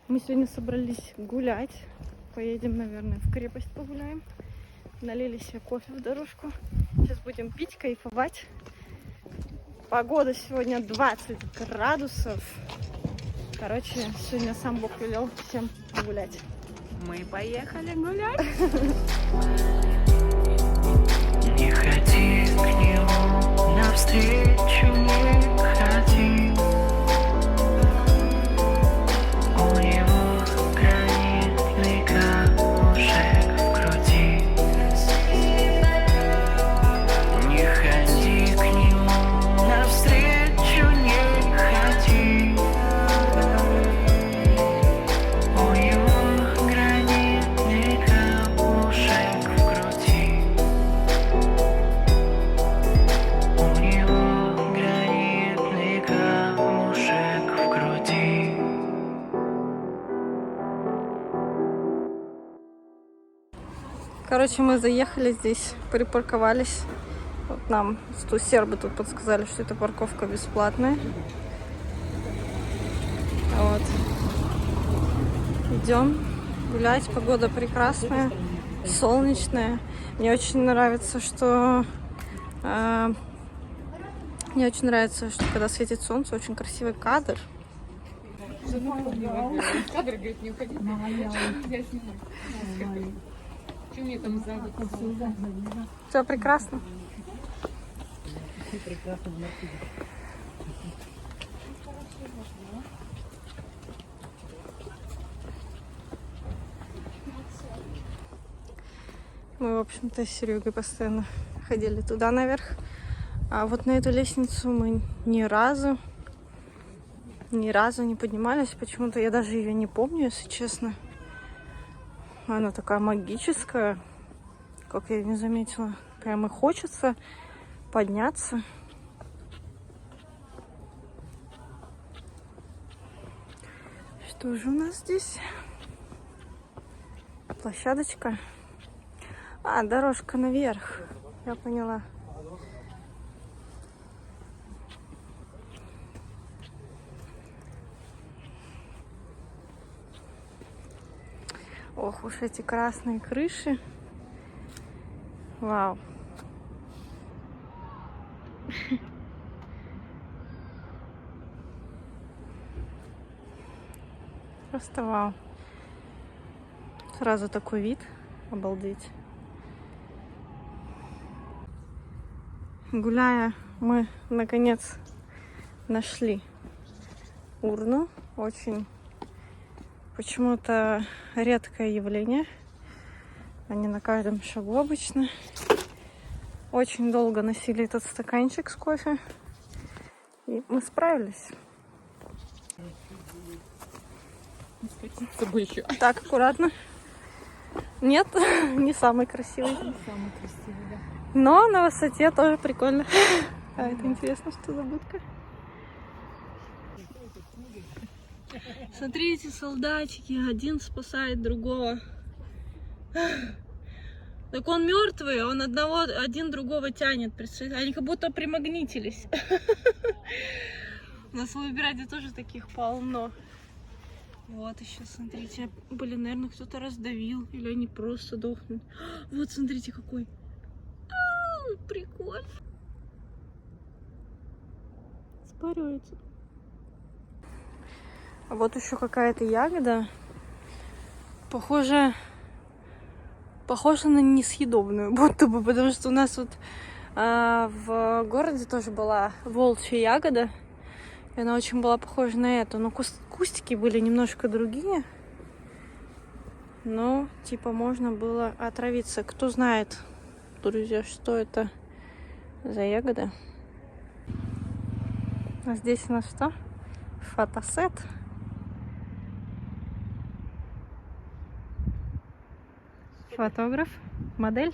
Мы сегодня собрались гулять. Поедем, наверное, в крепость погуляем. Налили себе кофе в дорожку. Сейчас будем пить, кайфовать. Погода сегодня 20 градусов. Короче, сегодня сам Бог велел всем гулять. Мы поехали гулять. Не ходи к нему навстречу, не ходи. У него гранитный камушек в груди. Не ходи к нему навстречу, не ходи. У него гранитный камушек в груди. У него гранитный камушек в груди. Короче, мы заехали здесь, припарковались. Вот нам сербы тут подсказали, что эта парковка бесплатная. Вот. Идем гулять. Погода прекрасная, солнечная. Мне очень нравится, что когда светит солнце, очень красивый кадр. Кадр, говорит, не уходи. Я снимаю. Что мне там сзади? Все прекрасно. Мы, в общем-то, с Серегой постоянно ходили туда наверх. А вот на эту лестницу мы ни разу не поднимались. Почему-то я даже ее не помню, если честно. Она такая магическая, как я не заметила. Прямо хочется подняться. Что же у нас здесь? Площадочка. А, дорожка наверх. Я поняла. Ох уж эти красные крыши. Вау. Просто вау. Сразу такой вид. Обалдеть. Гуляя, мы наконец нашли урну. Очень почему-то редкое явление. Они на каждом шагу обычно. Очень долго носили этот стаканчик с кофе. И мы справились. Скатиться бы еще. Так, аккуратно. Нет, не самый красивый. Самый красивый, да. Но на высоте тоже прикольно. А это интересно, что за будка. Смотрите, солдатики, один спасает другого. Так он мертвый, он один другого тянет. Представляете? Они как будто примагнитились. На Славибраде тоже таких полно. Вот еще, смотрите, блин, наверное, кто-то раздавил, или они просто дохнут. Вот, смотрите, какой. Прикольно. Спаривается. А вот еще какая-то ягода. Похоже на несъедобную, будто бы, потому что у нас вот в городе тоже была волчья ягода. И она очень была похожа на эту. Но кустики были немножко другие. Но, типа, можно было отравиться. Кто знает, друзья, что это за ягода? А здесь у нас что? Фотосет. Фотограф, модель.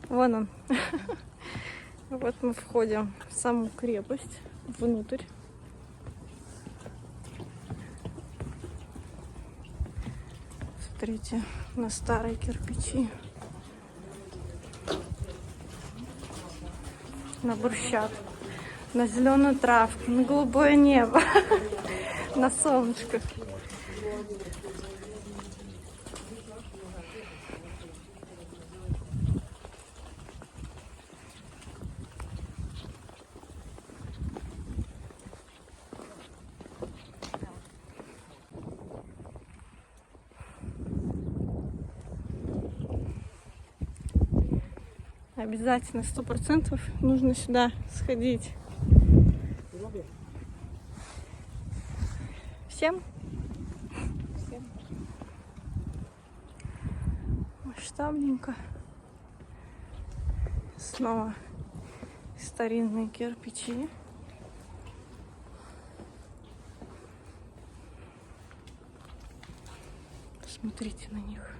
Вон он. Вот мы входим в саму крепость, внутрь. Смотрите, на старые кирпичи. На брусчатку. На зеленую травку, на голубое небо, на солнышко. Обязательно 100% нужно сюда сходить. Всем? Масштабненько. Снова старинные кирпичи. Посмотрите на них.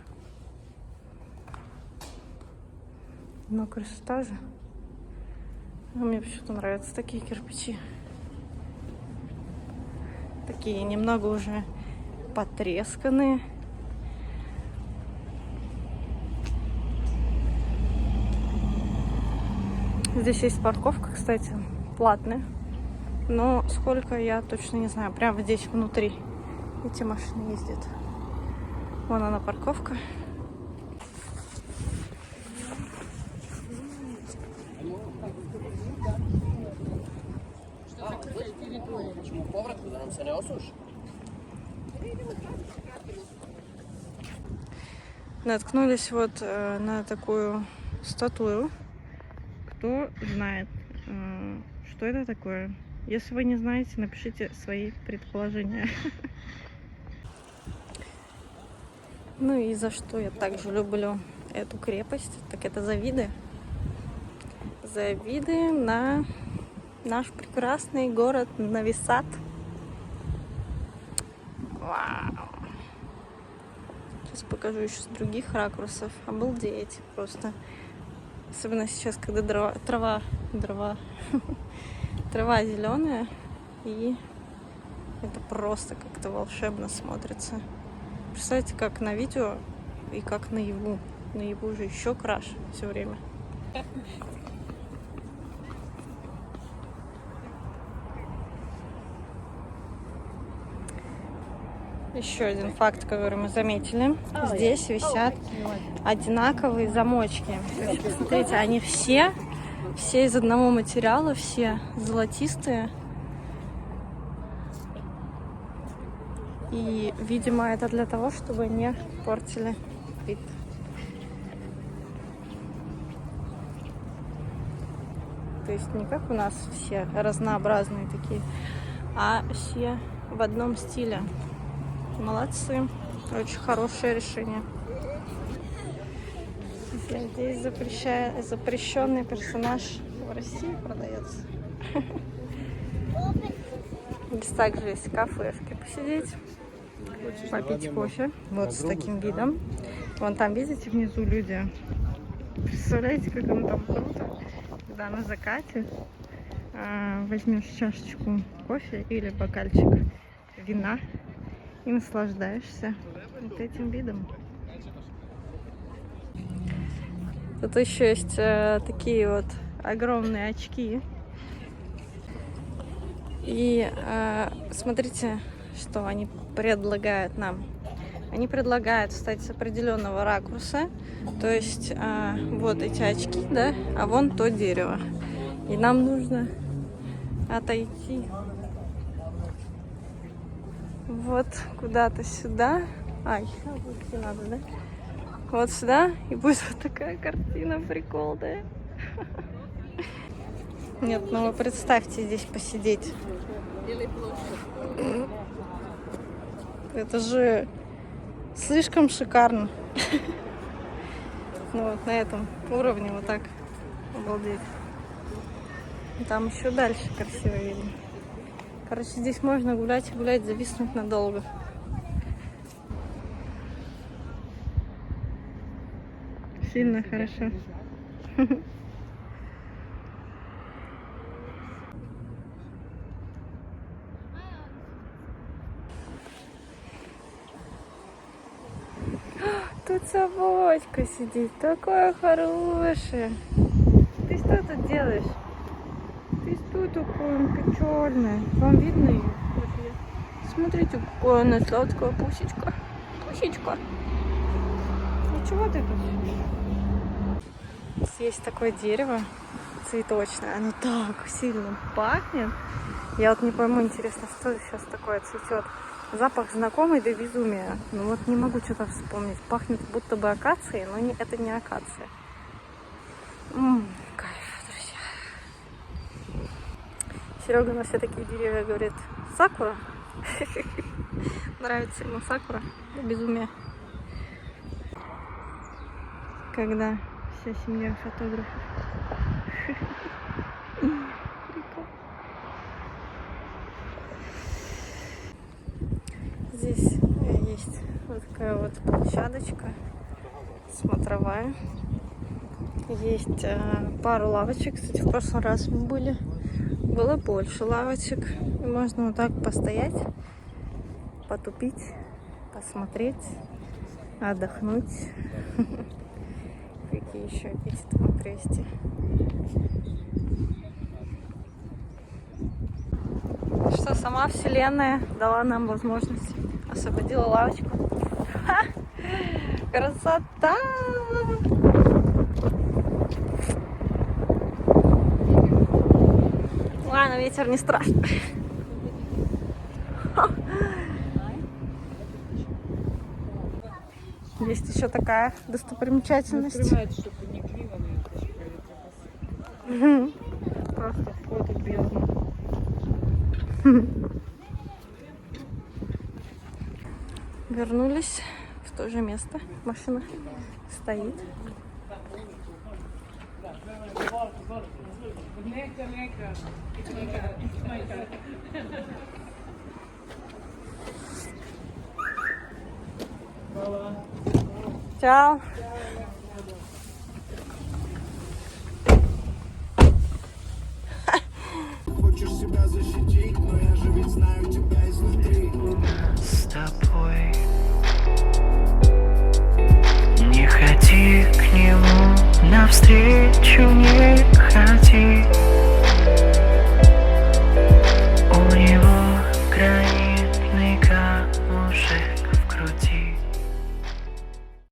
Но красота же. А мне почему-то нравятся такие кирпичи. Такие немного уже потресканные. Здесь есть парковка, кстати, платная. Но сколько, я точно не знаю. Прямо здесь внутри эти машины ездят. Вон она, парковка. Наткнулись вот на такую статую. Кто знает, что это такое? Если вы не знаете, напишите свои предположения. Ну и за что я также люблю эту крепость, так это за виды. За виды на наш прекрасный город Нови Сад. Вау! Сейчас покажу еще с других ракурсов. Обалдеть просто. Особенно сейчас, когда трава зеленая, и это просто как-то волшебно смотрится. Представляете, как на видео и как наяву. Наяву же еще краше все время. Еще один факт, который мы заметили. Здесь висят одинаковые замочки. То есть, посмотрите, они все из одного материала, все золотистые. И, видимо, это для того, чтобы не портили вид. То есть не как у нас все разнообразные такие, а все в одном стиле. Молодцы. Очень хорошее решение. Здесь запрещенный персонаж в России продается. Здесь также есть кафешки посидеть, попить кофе. Вот с таким видом. Вон там, видите, внизу люди. Представляете, как им там круто, когда на закате возьмешь чашечку кофе или бокальчик вина и наслаждаешься вот этим видом. Тут еще есть такие вот огромные очки. И смотрите, что они предлагают нам. Они предлагают встать с определенного ракурса. То есть вот эти очки, да, а вон то дерево. И нам нужно отойти вот куда-то сюда. Ай, где надо, да? Вот сюда, и будет вот такая картина, прикол, да? Нет, ну вы представьте здесь посидеть. Это же слишком шикарно. Ну вот на этом уровне вот так. Обалдеть. Там еще дальше красиво видно. Короче, здесь можно гулять, зависнуть надолго. Сильно хорошо. Тут собачка сидит, такая хорошая. Ты что тут делаешь? Ты что Ой, такой он печальный. Вам видно ее? Смотрите, какая она сладкая пусечка. Пусечка. Ну чего ты тут? Есть такое дерево цветочное. Оно так сильно пахнет. Я вот не пойму, интересно, что сейчас такое цветет. Запах знакомый до безумия. Ну вот не могу что-то вспомнить. Пахнет будто бы акацией, но это не акация. Кайф, друзья. Серега на все такие деревья говорит: сакура. Нравится ему сакура до безумия. Когда вся семья фотографов. Здесь есть вот такая вот площадочка смотровая. Есть пару лавочек. Кстати, в прошлый раз мы были. Было больше лавочек. И можно вот так постоять, потупить, посмотреть, отдохнуть. Какие еще аппетиты мы привести. Что сама Вселенная дала нам возможность. Освободила лавочку. Ха! Красота! Ладно, ветер не страшно. Есть еще такая достопримечательность. Чтобы не криво, но Просто вход в бездну. Вернулись в то же место. Машина стоит. Чао. Хочешь себя защитить, но я же ведь знаю тебя изнутри. С тобой не ходи к нему навстречу.